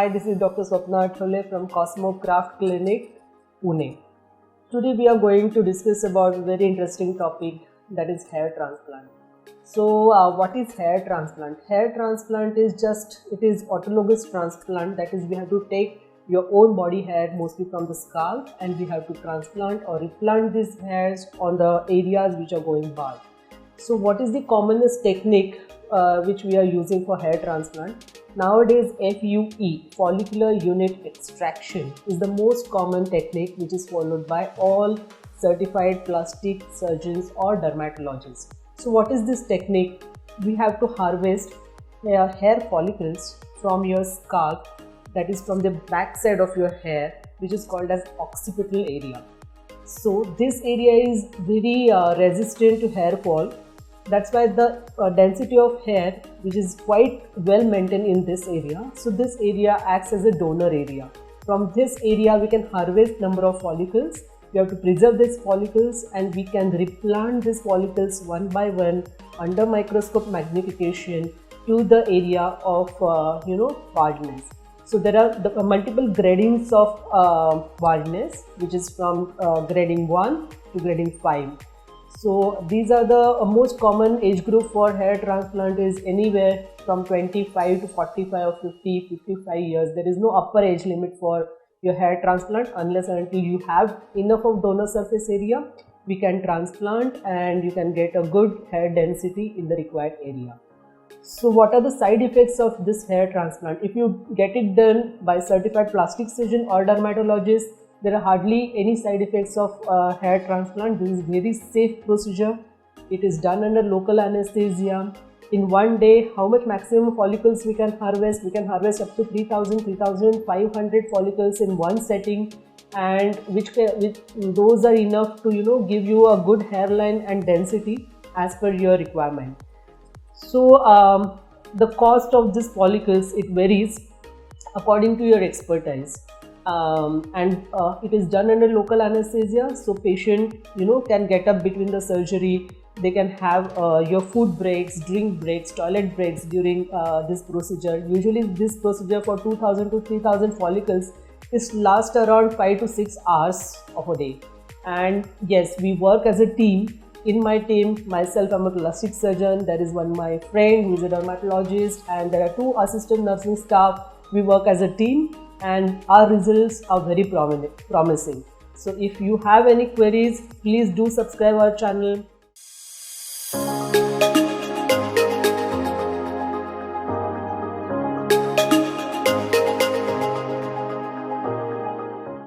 Hi, this is Dr.Swapna Athavale from Cosmo Craft Clinic, Pune. Today we are going to discuss about a very interesting topic, that is hair transplant. So what is hair transplant? Hair transplant is autologous transplant, that is we have to take your own body hair mostly from the scalp and we have to transplant or replant these hairs on the areas which are going bald. So what is the commonest technique which we are using for hair transplant? Nowadays FUE, follicular unit extraction, is the most common technique which is followed by all certified plastic surgeons or dermatologists. So what is this technique? We have to harvest hair follicles from your scalp, that is from the back side of your hair, which is called as occipital area. So this area is very resistant to hair fall. That's why the density of hair, which is quite well maintained in this area. So this area acts as a donor area. From this area we can harvest number of follicles. We have to preserve these follicles and we can replant these follicles one by one under microscope magnification to the area of baldness. So there are multiple gradings of baldness, which is from grading 1 to grading 5. So these are the most common age group for hair transplant is anywhere from 25 to 45 or 50, 55 years. There is no upper age limit for your hair transplant unless and until you have enough of donor surface area. We can transplant and you can get a good hair density in the required area. So what are the side effects of this hair transplant? If you get it done by certified plastic surgeon or dermatologist, there are hardly any side effects of hair transplant. This is very safe procedure. It is done under local anesthesia. In one day, how much maximum follicles we can harvest? We can harvest up to 3,500 follicles in one setting, and which those are enough to give you a good hairline and density as per your requirement. So the cost of these follicles, it varies according to your expertise. It is done under local anesthesia, so patient can get up between the surgery. They can have your food breaks, drink breaks, toilet breaks during this procedure. Usually this procedure for 2,000 to 3,000 follicles is last around 5 to 6 hours of a day. And yes, we work as a team. In my team, myself, I'm a plastic surgeon. There is one my friend who is a dermatologist, and there are 2 assistant nursing staff. We work as a team and our results are very promising. So if you have any queries, please do subscribe our channel.